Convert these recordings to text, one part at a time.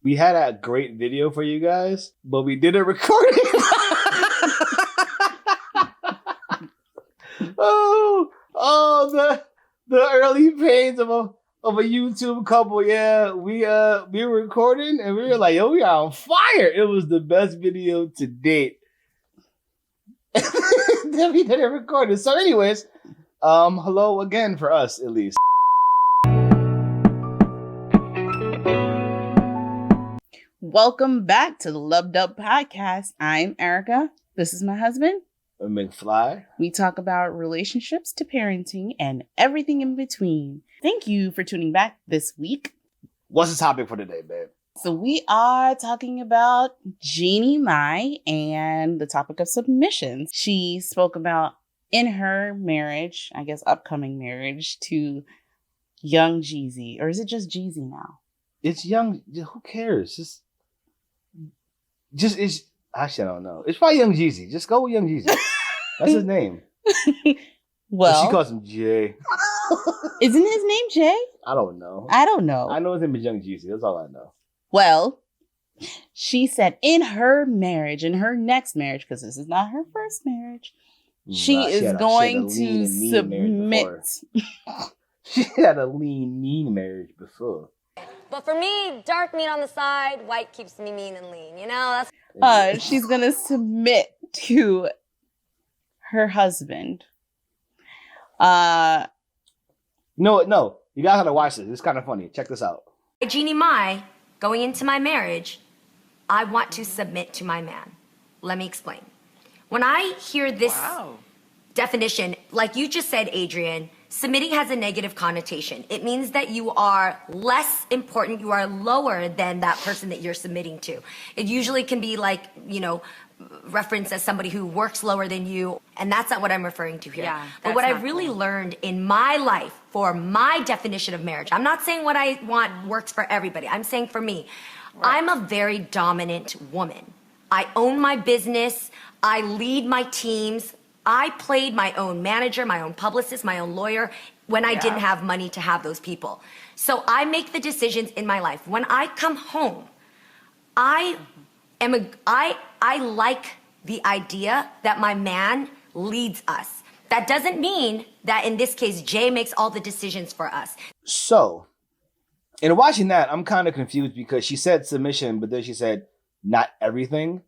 we had a great video for you guys, but we didn't record it. The early pains of a YouTube couple. Yeah, we were recording and we were like, yo, we are on fire. It was the best video to date. Then we didn't record it. So anyways, hello again for us at least. Welcome back to the Lub Dub Podcast. I'm Erica. This is my husband. McFly. We talk about relationships to parenting and everything in between. Thank you for tuning back this week. What's the topic for today, babe? So we are talking about Jeannie Mai and the topic of submission. She spoke about in her marriage, I guess upcoming marriage, to Young Jeezy. Or is it just Jeezy now? It's Young. Who cares? Just it's. Actually, I don't know. It's probably Young Jeezy. Just go with Young Jeezy. That's his name. Well, she calls him Jay. Isn't his name Jay? I don't know. I don't know. I know his name is Young Jeezy. That's all I know. Well, she said in her marriage, in her next marriage, because this is not her first marriage, she is going to submit. She had a lean, mean marriage before. But for me, dark meat on the side, white keeps me mean and lean. You know, that's... she's going to submit to her husband. No. You guys gotta watch this. It's kind of funny. Check this out. Jeannie Mai, going into my marriage, I want to submit to my man. Let me explain. When I hear this definition, like you just said, Adrian, submitting has a negative connotation. It means that you are less important, you are lower than that person that you're submitting to. It usually can be like, referenced as somebody who works lower than you, and that's not what I'm referring to here. Yeah, but what I really learned in my life for my definition of marriage, I'm not saying what I want works for everybody, I'm saying for me, I'm a very dominant woman. I own my business, I lead my teams, I played my own manager, my own publicist, my own lawyer when I didn't have money to have those people. So I make the decisions in my life. When I come home, I like the idea that my man leads us. That doesn't mean that in this case, Jay makes all the decisions for us. So, in watching that, I'm kind of confused because she said submission, but then she said not everything.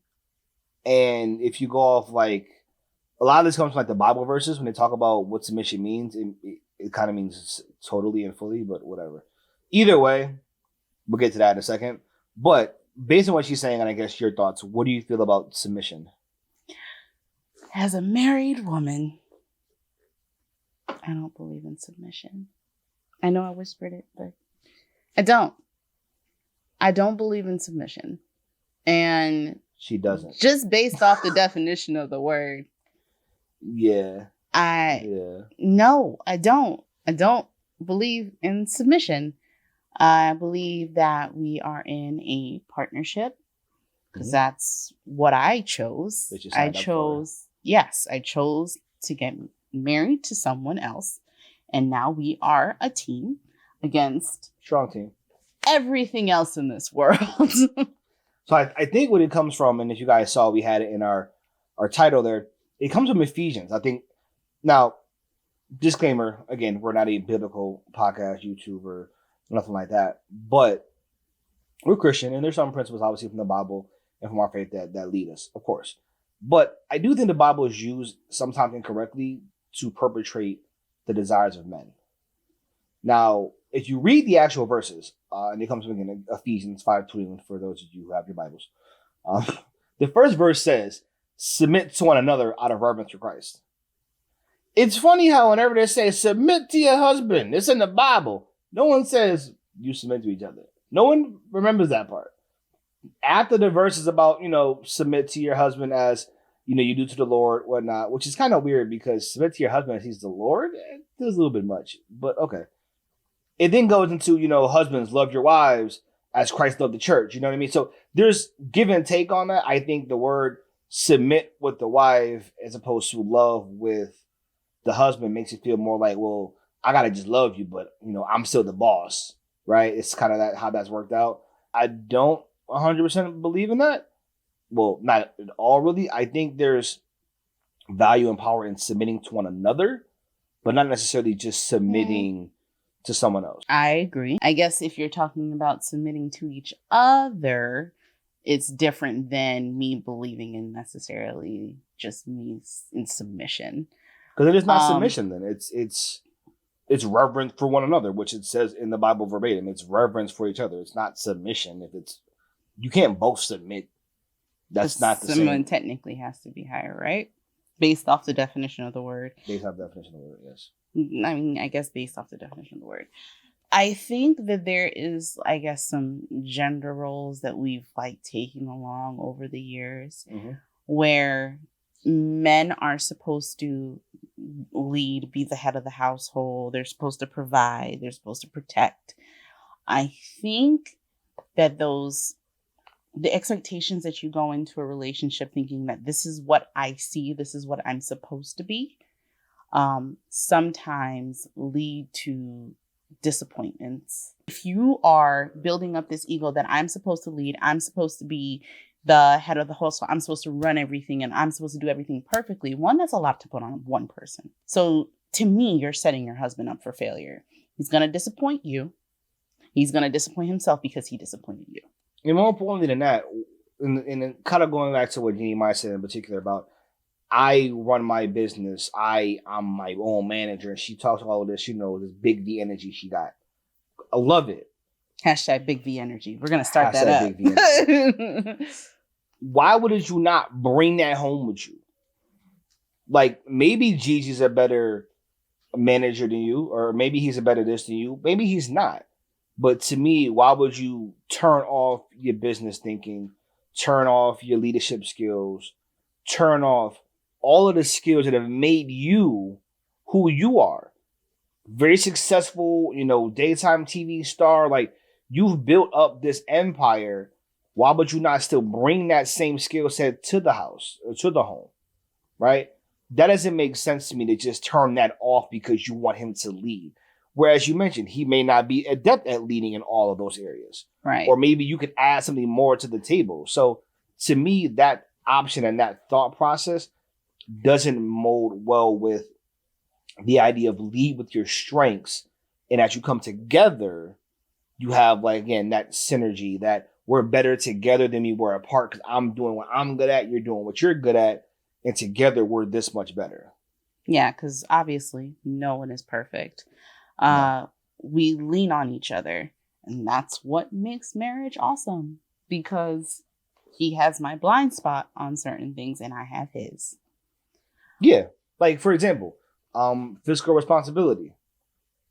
And if you go off like, a lot of this comes from like the Bible verses when they talk about what submission means. It kind of means totally and fully, but whatever. Either way, we'll get to that in a second. But based on what she's saying, and I guess your thoughts, what do you feel about submission? As a married woman, I don't believe in submission. I know I whispered it, but I don't. I don't believe in submission. And she doesn't. Just based off the definition of the word. Yeah. No, I don't. I don't believe in submission. I believe that we are in a partnership because that's what I chose. I chose to get married to someone else. And now we are a team against strong team. Everything else in this world. So I think what it comes from, and if you guys saw, we had it in our title there. It comes from Ephesians. I think now, disclaimer, again, we're not a biblical podcast, YouTube, or nothing like that. But we're Christian, and there's some principles, obviously, from the Bible and from our faith that lead us, of course. But I do think the Bible is used sometimes incorrectly to perpetrate the desires of men. Now, if you read the actual verses, and it comes from again, Ephesians 5:21 for those of you who have your Bibles, the first verse says, submit to one another out of reverence for Christ. It's funny how whenever they say submit to your husband, it's in the Bible. No one says you submit to each other. No one remembers that part. After the verse is about, submit to your husband as, you do to the Lord, whatnot, which is kind of weird because submit to your husband as he's the Lord, it feels a little bit much, but okay. It then goes into, husbands, love your wives as Christ loved the church. You know what I mean? So there's give and take on that. I think the word submit with the wife as opposed to love with the husband makes it feel more like, well, I got to just love you, but, I'm still the boss, right? It's kind of how that's worked out. I don't 100% believe in that. Well, not at all, really. I think there's value and power in submitting to one another, but not necessarily just submitting to someone else. I agree. I guess if you're talking about submitting to each other, it's different than me believing in necessarily just me in submission. Because it is not submission then. It's reverence for one another, which it says in the Bible verbatim. It's reverence for each other. It's not submission. You can't both submit. That's not the same. Someone technically has to be higher, right? Based off the definition of the word. Based off the definition of the word, yes. I mean, I guess based off the definition of the word. I think that there is, I guess, some gender roles that we've like taken along over the years where men are supposed to lead, be the head of the household. They're supposed to provide. They're supposed to protect. I think that the expectations that you go into a relationship thinking that this is what I see, this is what I'm supposed to be, sometimes lead to disappointments. If you are building up this ego that I'm supposed to lead, I'm supposed to be the head of the household, I'm supposed to run everything, and I'm supposed to do everything perfectly, one, that's a lot to put on one person. So to me, you're setting your husband up for failure. He's going to disappoint you. He's going to disappoint himself because he disappointed you. And more importantly than that, and kind of going back to what Jeannie Mai said in particular about, I run my business, I'm my own manager, and she talks all of this, this big V energy she got. I love it. Hashtag big V energy. We're going to start that up. Big V energy. Why would you not bring that home with you? Like, maybe Gigi's a better manager than you, or maybe he's a better this than you. Maybe he's not. But to me, why would you turn off your business thinking, turn off your leadership skills, turn off all of the skills that have made you who you are? Very successful, daytime TV star. Like, you've built up this empire. Why would you not still bring that same skill set to the house or to the home? Right? That doesn't make sense to me to just turn that off because you want him to lead. Whereas you mentioned, he may not be adept at leading in all of those areas. Right. Or maybe you could add something more to the table. So to me, that option and that thought process doesn't mold well with the idea of lead with your strengths. And as you come together, you have, like, again, that synergy that we're better together than we were apart because I'm doing what I'm good at, you're doing what you're good at, and together we're this much better. Yeah, because obviously no one is perfect. We lean on each other, and that's what makes marriage awesome, because he has my blind spot on certain things and I have his. Yeah. Like, for example, fiscal responsibility.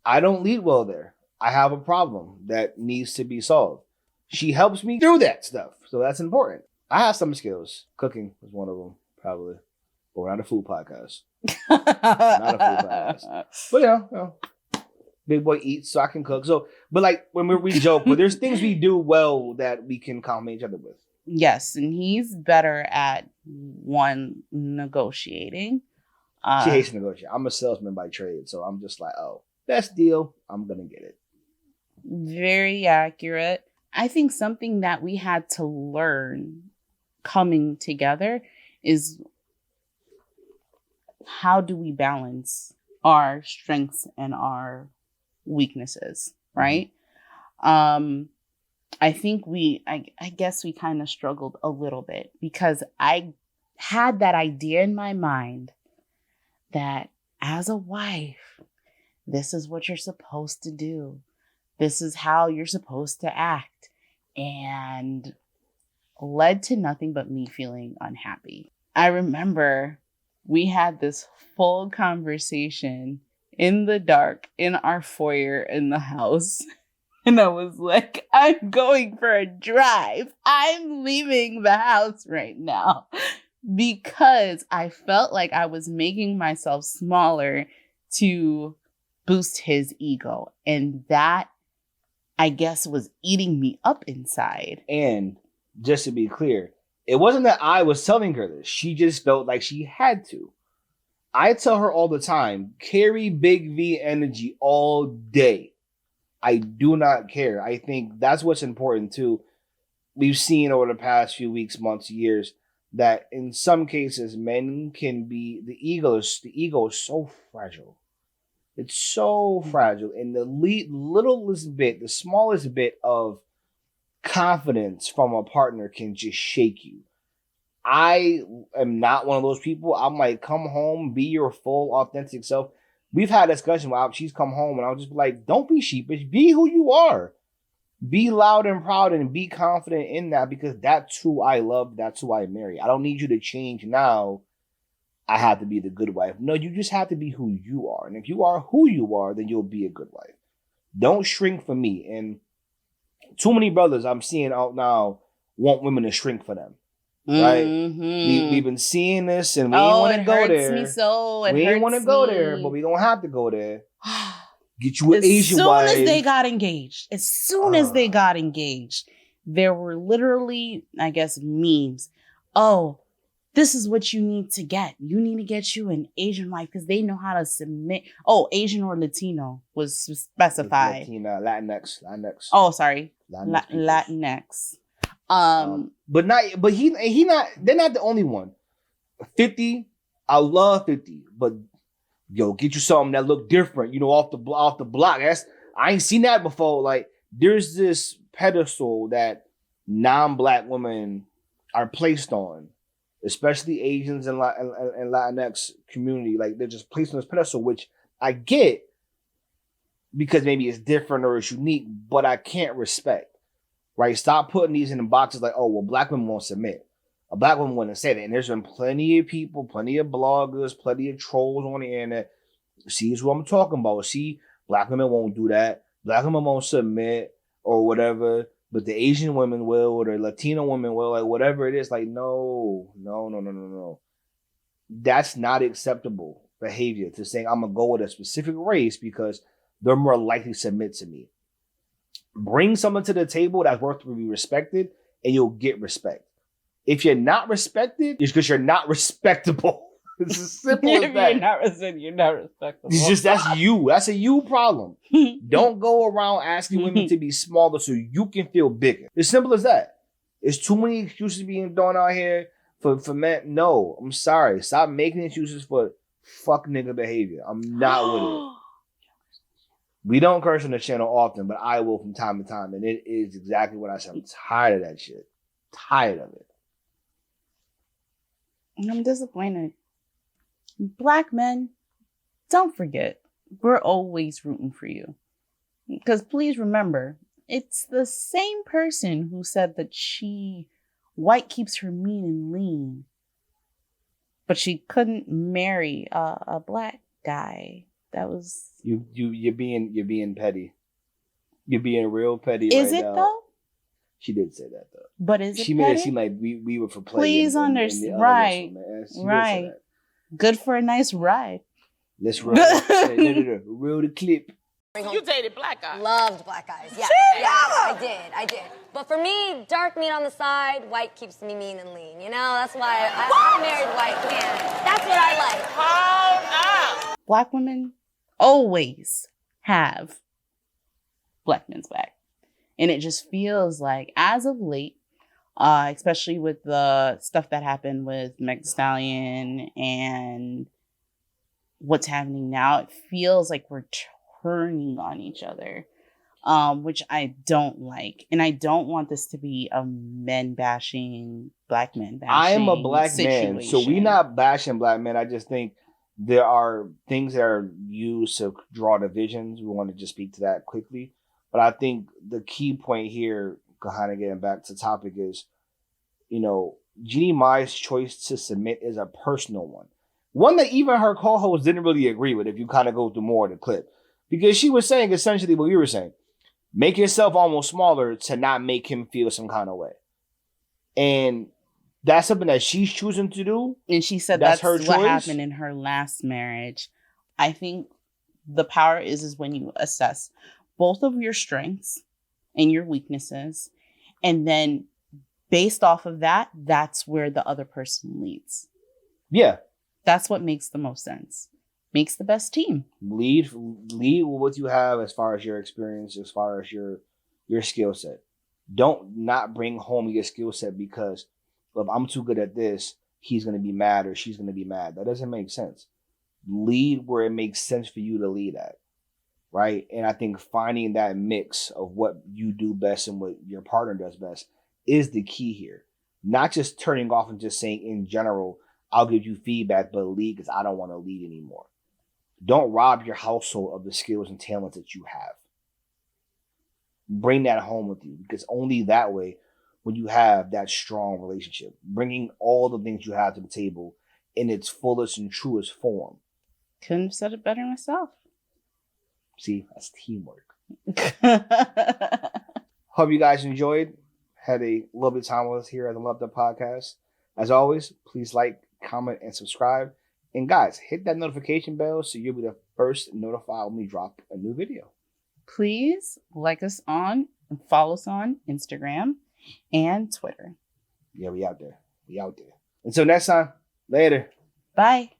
I don't lead well there. I have a problem that needs to be solved. She helps me through that stuff. So that's important. I have some skills. Cooking is one of them, probably. But we're not a food podcast. Not a food podcast. But, big boy eats, so I can cook. So, but like when we joke, but there's things we do well that we can compliment each other with. Yes, and he's better at negotiating. She hates to negotiate. I'm a salesman by trade, so I'm just like, best deal, I'm gonna get it. Very accurate. I think something that we had to learn coming together is how do we balance our strengths and our weaknesses, right? I think I guess we kind of struggled a little bit because I had that idea in my mind that as a wife, this is what you're supposed to do. This is how you're supposed to act. And led to nothing but me feeling unhappy. I remember we had this full conversation in the dark in our foyer in the house. And I was like, I'm going for a drive. I'm leaving the house right now. Because I felt like I was making myself smaller to boost his ego. And that, I guess, was eating me up inside. And just to be clear, it wasn't that I was telling her this. She just felt like she had to. I tell her all the time, carry big V energy all day. I do not care. I think that's what's important too. we've seen over the past few weeks, months, years that in some cases men can be the ego is so fragile. It's so fragile, and the littlest bit, the smallest bit of confidence from a partner can just shake you. I am not one of those people. I might come home, be your full, authentic self. We've had a discussion where she's come home, and I'll just be like, don't be sheepish. Be who you are. Be loud and proud and be confident in that, because that's who I love. That's who I marry. I don't need you to change now. I have to be the good wife. No, you just have to be who you are. And if you are who you are, then you'll be a good wife. Don't shrink for me. And too many brothers I'm seeing out now want women to shrink for them. Right? We've been seeing this, and we ain't want to go there. Me so. We ain't want to go there, but we don't have to go there. Get you an Asian wife. As soon as they got engaged, there were literally, I guess, memes. Oh, this is what you need to get. You need to get you an Asian wife because they know how to submit. Oh, Asian or Latino was specified. Latina, Latinx. Oh, sorry, Latinx. But he not. They're not the only one. 50, I love 50, but yo, get you something that look different. Off the block. I ain't seen that before. Like, there's this pedestal that non-black women are placed on, especially Asians and Latinx community. Like, they're just placed on this pedestal, which I get because maybe it's different or it's unique, but I can't respect. Right? Stop putting these in the boxes like, oh, well, black women won't submit. A black woman wouldn't say that. And there's been plenty of people, plenty of bloggers, plenty of trolls on the internet. See what I'm talking about. See, black women won't do that. Black women won't submit or whatever. But the Asian women will, or the Latino women will, like whatever it is. Like, no. That's not acceptable behavior to saying I'm going to go with a specific race because they're more likely to submit to me. Bring someone to the table that's worth to be respected, and you'll get respect. If you're not respected, it's because you're not respectable. It's as simple as that. You're not respectable. It's just, that's you. That's a you problem. Don't go around asking women to be smaller so you can feel bigger. It's simple as that. There's too many excuses being thrown out here for men. No, I'm sorry. Stop making excuses for fuck nigga behavior. I'm not with it. We don't curse on the channel often, but I will from time to time. And it is exactly what I said. I'm tired of that shit. Tired of it. I'm disappointed. Black men, don't forget, we're always rooting for you. Because please remember, it's the same person who said that white keeps her mean and lean, but she couldn't marry a black guy. That was you're being petty. You're being real petty. Is right it now. Though? She did say that though. But is it? She made it seem like we were for play. Please understand, right? Right. Good for a nice ride. Let's roll. No. Roll the clip. You dated black guys. Loved black guys. Yeah, I did. But for me, dark meat on the side, white keeps me mean and lean. That's why I married white man. That's what I like. Hold up. Black women always have black men's back. And it just feels like, as of late, especially with the stuff that happened with Meg Thee Stallion and what's happening now, it feels like we're turning on each other, which I don't like. And I don't want this to be a men bashing, black men bashing I am a black situation. man, so we're not bashing black men. I just think there are things that are used to draw divisions. We want to just speak to that quickly. But I think the key point here, kind of getting back to the topic, is, Jeannie Mai's choice to submit is a personal one. One that even her co-host didn't really agree with if you kind of go through more of the clip. Because she was saying essentially what you were saying. Make yourself almost smaller to not make him feel some kind of way. And that's something that she's choosing to do. And she said that's her what happened in her last marriage. I think the power is when you assess both of your strengths and your weaknesses. And then based off of that, that's where the other person leads. Yeah. That's what makes the most sense. Makes the best team. Lead with what you have as far as your experience, as far as your skill set. Don't not bring home your skill set because if I'm too good at this, he's going to be mad or she's going to be mad. That doesn't make sense. Lead where it makes sense for you to lead at, right? And I think finding that mix of what you do best and what your partner does best is the key here. Not just turning off and just saying in general, I'll give you feedback, but lead because I don't want to lead anymore. Don't rob your household of the skills and talents that you have. Bring that home with you because only that way, when you have that strong relationship, bringing all the things you have to the table in its fullest and truest form. Couldn't have said it better myself. See, that's teamwork. Hope you guys enjoyed. Had a little bit of time with us here at the Lub Dub Podcast. As always, please like, comment, and subscribe. And guys, hit that notification bell so you'll be the first notified when we drop a new video. Please like us on and follow us on Instagram and Twitter. Yeah, we out there. We out there. Until next time, later. Bye.